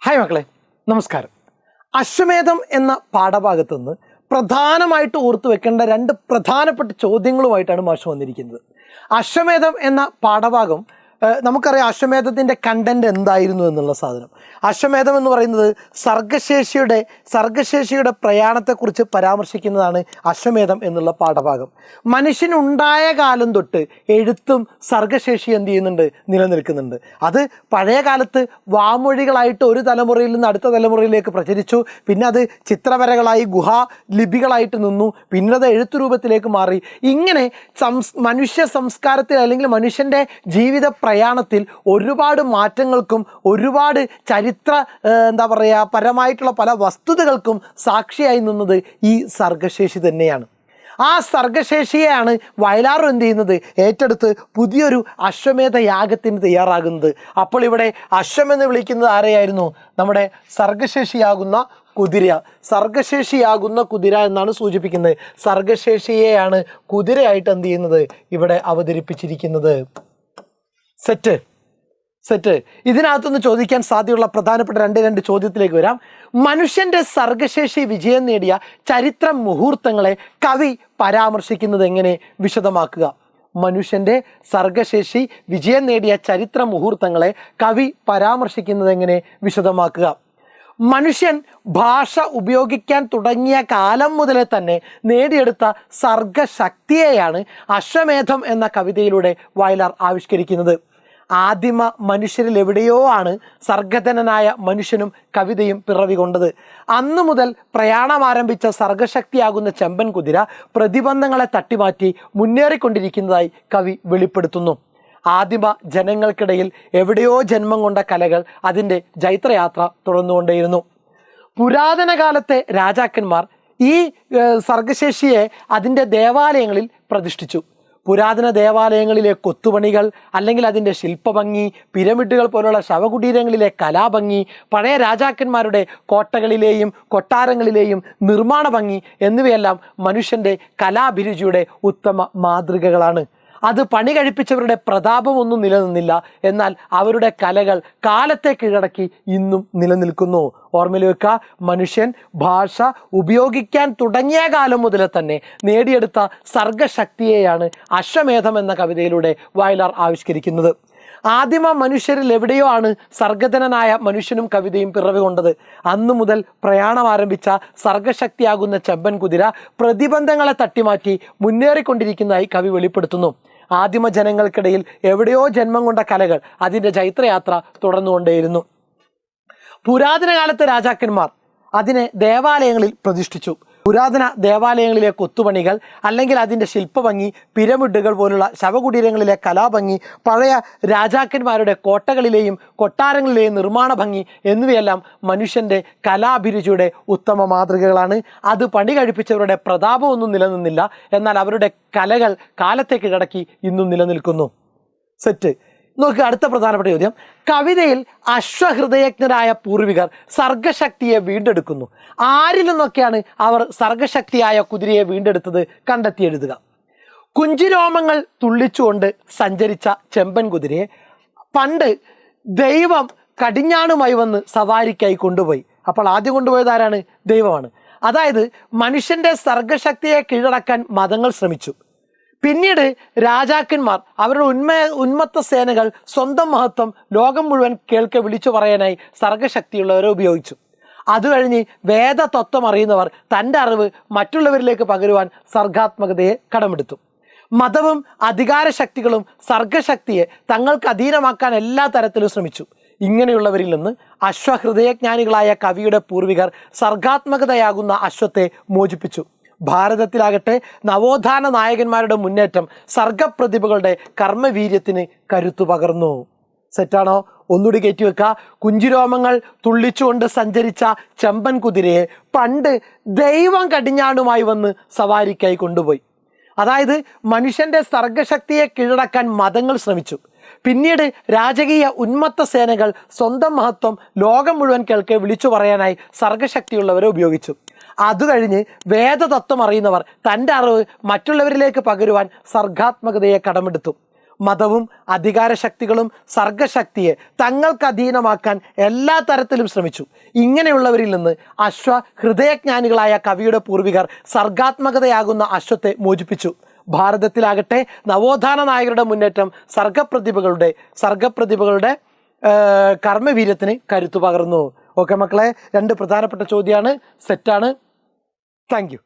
Hi മക്കളെ, നമസ്കാരം. അശ്വമേധം എന്ന പാഠഭാഗത്തു നിന്ന് പ്രധാനമായിട്ട് ഓർത്തു വെക്കേണ്ട രണ്ട് പ്രധാനപ്പെട്ട ചോദ്യങ്ങളുമായിട്ടാണ് മാഷ് വന്നിരിക്കുന്നത്. അശ്വമേധം എന്ന പാഠഭാഗം നമുക്കറിയാം അശ്വമേധത്തിൻ്റെ കണ്ടന്റ് എന്തായിരുന്നു എന്നുള്ള സാധനം. അശ്വമേധം എന്ന് പറയുന്നത് സർഗശേഷിയുടെ പ്രയാണത്തെക്കുറിച്ച് പരാമർശിക്കുന്നതാണ് അശ്വമേധം എന്നുള്ള പാഠഭാഗം. മനുഷ്യനുണ്ടായ കാലം തൊട്ട് എഴുത്തും സർഗശേഷി എന്ത് ചെയ്യുന്നുണ്ട്, നിലനിൽക്കുന്നുണ്ട്. അത് പഴയ കാലത്ത് വാമൊഴികളായിട്ട് ഒരു തലമുറയിൽ നിന്ന് അടുത്ത തലമുറയിലേക്ക് പ്രചരിച്ചു. പിന്നെ അത് ചിത്രവരകളായി ഗുഹാ ലിപികളായിട്ട് നിന്നു. പിന്നെ അത് എഴുത്തുരൂപത്തിലേക്ക് മാറി. ഇങ്ങനെ മനുഷ്യ സംസ്കാരത്തിൽ അല്ലെങ്കിൽ മനുഷ്യൻ്റെ ജീവിത പ്രയാണത്തിൽ ഒരുപാട് മാറ്റങ്ങൾക്കും ഒരുപാട് പരമായിട്ടുള്ള പല വസ്തുതകൾക്കും സാക്ഷിയായി നിന്നത് ഈ സർഗശേഷി തന്നെയാണ്. ആ സർഗശേഷിയെയാണ് വയലാർ എന്ത് ചെയ്യുന്നത്, ഏറ്റെടുത്ത് പുതിയൊരു അശ്വമേധ യാഗത്തിന് തയ്യാറാകുന്നത്. അപ്പോൾ ഇവിടെ അശ്വമെന്ന് വിളിക്കുന്നത് ആരെയായിരുന്നു? നമ്മുടെ സർഗശേഷിയാകുന്ന കുതിര എന്നാണ് സൂചിപ്പിക്കുന്നത്. സർഗശേഷിയെയാണ് കുതിരയായിട്ട് എന്ത് ചെയ്യുന്നത്, ഇവിടെ അവതരിപ്പിച്ചിരിക്കുന്നത്. സെറ്റ് ഇതിനകത്തുനിന്ന് ചോദിക്കാൻ സാധ്യതയുള്ള പ്രധാനപ്പെട്ട രണ്ട് ചോദ്യത്തിലേക്ക് വരാം. മനുഷ്യൻ്റെ സർഗശേഷി വിജയം നേടിയ ചരിത്ര മുഹൂർത്തങ്ങളെ കവി പരാമർശിക്കുന്നത് എങ്ങനെ, വിശദമാക്കുക. മനുഷ്യൻ്റെ സർഗശേഷി വിജയം നേടിയ ചരിത്ര മുഹൂർത്തങ്ങളെ കവി പരാമർശിക്കുന്നത് എങ്ങനെ, വിശദമാക്കുക. മനുഷ്യൻ ഭാഷ ഉപയോഗിക്കാൻ തുടങ്ങിയ കാലം മുതലേ തന്നെ നേടിയെടുത്ത സർഗശക്തിയെയാണ് അശ്വമേധം എന്ന കവിതയിലൂടെ വയലാർ ആവിഷ്കരിക്കുന്നത്. ആദിമ മനുഷ്യരിൽ എവിടെയോ ആണ് സർഗധനനായ മനുഷ്യനും കവിതയും പിറവി കൊണ്ടത്. അന്നു മുതൽ പ്രയാണം ആരംഭിച്ച സർഗശക്തിയാകുന്ന ചെമ്പൻ കുതിര പ്രതിബന്ധങ്ങളെ തട്ടിമാറ്റി മുന്നേറിക്കൊണ്ടിരിക്കുന്നതായി കവി വെളിപ്പെടുത്തുന്നു. ആദിമ ജനങ്ങൾക്കിടയിൽ എവിടെയോ ജന്മം കൊണ്ട കലകൾ അതിൻ്റെ ജൈത്രയാത്ര തുടർന്നുകൊണ്ടേയിരുന്നു. പുരാതന കാലത്തെ രാജാക്കന്മാർ ഈ സർഗശേഷിയെ അതിൻ്റെ ദേവാലയങ്ങളിൽ പ്രതിഷ്ഠിച്ചു. പുരാതന ദേവാലയങ്ങളിലെ കൊത്തുപണികൾ, അല്ലെങ്കിൽ അതിൻ്റെ ശില്പഭംഗി, പിരമിഡുകൾ പോലുള്ള ശവകുടീരങ്ങളിലെ കലാഭംഗി, പഴയ രാജാക്കന്മാരുടെ കോട്ടകളിലെയും കൊട്ടാരങ്ങളിലെയും നിർമ്മാണ ഭംഗി എന്നിവയെല്ലാം മനുഷ്യൻ്റെ കലാഭിരുചിയുടെ ഉത്തമ മാതൃകകളാണ്. അത് പണി കഴിപ്പിച്ചവരുടെ പ്രതാപമൊന്നും നിലനിന്നില്ല, എന്നാൽ അവരുടെ കലകൾ കാലത്തെ കീഴടക്കി ഇന്നും നിലനിൽക്കുന്നു. ഓർമ്മയിൽ വെക്കുക, മനുഷ്യൻ ഭാഷ ഉപയോഗിക്കാൻ തുടങ്ങിയ കാലം മുതലേ തന്നെ നേടിയെടുത്ത സർഗശക്തിയെയാണ് അശ്വമേധം എന്ന കവിതയിലൂടെ വയലാർ ആവിഷ്കരിക്കുന്നത്. ആദിമ മനുഷ്യരിൽ എവിടെയോ ആണ് സർഗധനനായ മനുഷ്യനും കവിതയും പിറവി കൊണ്ടത്. അന്നു മുതൽ പ്രയാണം ആരംഭിച്ച സർഗശക്തിയാകുന്ന ചെമ്പൻ കുതിര പ്രതിബന്ധങ്ങളെ തട്ടിമാറ്റി മുന്നേറിക്കൊണ്ടിരിക്കുന്നതായി കവി വെളിപ്പെടുത്തുന്നു. ആദിമ ജനങ്ങൾക്കിടയിൽ എവിടെയോ ജന്മം കൊണ്ട കലകൾ അതിൻ്റെ ജൈത്രയാത്ര തുടർന്നുകൊണ്ടേയിരുന്നു. പുരാതന കാലത്തെ രാജാക്കന്മാർ അതിനെ ദേവാലയങ്ങളിൽ പ്രതിഷ്ഠിച്ചു. പുരാതന ദേവാലയങ്ങളിലെ കൊത്തുപണികൾ, അല്ലെങ്കിൽ അതിൻ്റെ ശില്പഭംഗി, പിരമിഡുകൾ പോലുള്ള ശവകുടീരങ്ങളിലെ കലാഭംഗി, പഴയ രാജാക്കന്മാരുടെ കോട്ടകളിലെയും കൊട്ടാരങ്ങളിലെയും നിർമ്മാണ ഭംഗി എന്നിവയെല്ലാം മനുഷ്യൻ്റെ കലാഭിരുചിയുടെ ഉത്തമ മാതൃകകളാണ്. അത് പണി കഴിപ്പിച്ചവരുടെ പ്രതാപമൊന്നും നിലനിന്നില്ല, എന്നാൽ അവരുടെ കലകൾ കാലത്തെ കീഴടക്കി ഇന്നും നിലനിൽക്കുന്നു. നോക്കുക, അടുത്ത പ്രധാനപ്പെട്ട ചോദ്യം. കവിതയിൽ അശ്വഹൃദയജ്ഞരായ പൂർവികർ സർഗശക്തിയെ വീണ്ടെടുക്കുന്നു. ആരിൽ നിന്നൊക്കെയാണ് അവർ സർഗശക്തിയായ കുതിരയെ വീണ്ടെടുത്തത്, കണ്ടെത്തി എഴുതുക. കുഞ്ചിരോമങ്ങൾ തുള്ളിച്ചുകൊണ്ട് സഞ്ചരിച്ച ചെമ്പൻ കുതിരയെ പണ്ട് ദൈവം കടിഞ്ഞാണുമായി വന്ന് സവാരിക്കായി കൊണ്ടുപോയി. അപ്പോൾ ആദ്യം കൊണ്ടുപോയത് ആരാണ്? ദൈവമാണ്. അതായത് മനുഷ്യൻ്റെ സർഗശക്തിയെ കീഴടക്കാൻ മതങ്ങൾ ശ്രമിച്ചു. പിന്നീട് രാജാക്കന്മാർ അവരുടെ ഉന്മത്ത സേനകൾ സ്വന്തം മഹത്വം ലോകം മുഴുവൻ കേൾക്കെ വിളിച്ചു പറയാനായി സർഗശക്തിയുള്ളവരെ ഉപയോഗിച്ചു. അത് കഴിഞ്ഞ് വേദതത്വം അറിയുന്നവർ തൻ്റെ അറിവ് മറ്റുള്ളവരിലേക്ക് പകരുവാൻ സർഗാത്മകതയെ കടമെടുത്തു. മതവും അധികാരശക്തികളും സർഗശക്തിയെ തങ്ങൾക്ക് അധീനമാക്കാൻ എല്ലാ തരത്തിലും ശ്രമിച്ചു. ഇങ്ങനെയുള്ളവരിൽ നിന്ന് അശ്വഹൃദയജ്ഞാനികളായ കവിയുടെ പൂർവികർ സർഗാത്മകതയാകുന്ന അശ്വത്തെ മോചിപ്പിച്ചു. ഭാരതത്തിലാകട്ടെ നവോത്ഥാന നായകന്മാരുടെ മുന്നേറ്റം സർഗപ്രതിഭകളുടെ കർമ്മവീര്യത്തിന് കരുത്തു പകർന്നു. സെറ്റാണോ? ഒന്നുകൂടി കയറ്റി വെക്കുക. കുഞ്ചിരോമങ്ങൾ തുള്ളിച്ചുകൊണ്ട് സഞ്ചരിച്ച ചെമ്പൻ കുതിരയെ പണ്ട് ദൈവം കടിഞ്ഞാണുമായി വന്ന് സവാരിക്കായി കൊണ്ടുപോയി. അതായത് മനുഷ്യൻ്റെ സർഗശക്തിയെ കീഴടക്കാൻ മതങ്ങൾ ശ്രമിച്ചു. പിന്നീട് രാജകീയ ഉന്മത്ത സേനകൾ സ്വന്തം മഹത്വം ലോകം മുഴുവൻ കേൾക്കെ വിളിച്ചു പറയാനായി സർഗശക്തിയുള്ളവരെ ഉപയോഗിച്ചു. അതുകഴിഞ്ഞ് വേദതത്വം അറിയുന്നവർ തൻ്റെ അറിവ് മറ്റുള്ളവരിലേക്ക് പകരുവാൻ സർഗാത്മകതയെ കടമെടുത്തു. മതവും അധികാരശക്തികളും സർഗശക്തിയെ തങ്ങൾക്ക് അധീനമാക്കാൻ എല്ലാ തരത്തിലും ശ്രമിച്ചു. ഇങ്ങനെയുള്ളവരിൽ നിന്ന് ഹൃദയജ്ഞാനികളായ കവിയുടെ പൂർവികർ സർഗാത്മകതയാകുന്ന അശ്വത്തെ മോചിപ്പിച്ചു. ഭാരതത്തിലാകട്ടെ നവോത്ഥാന നായകരുടെ മുന്നേറ്റം സർഗപ്രതിഭകളുടെ കർമ്മവീര്യത്തിന് കരുത്തു പകർന്നു. ഓക്കെ മക്കളെ, 2 പ്രധാനപ്പെട്ട ചോദ്യമാണ്, സെറ്റാണ്. Thank you.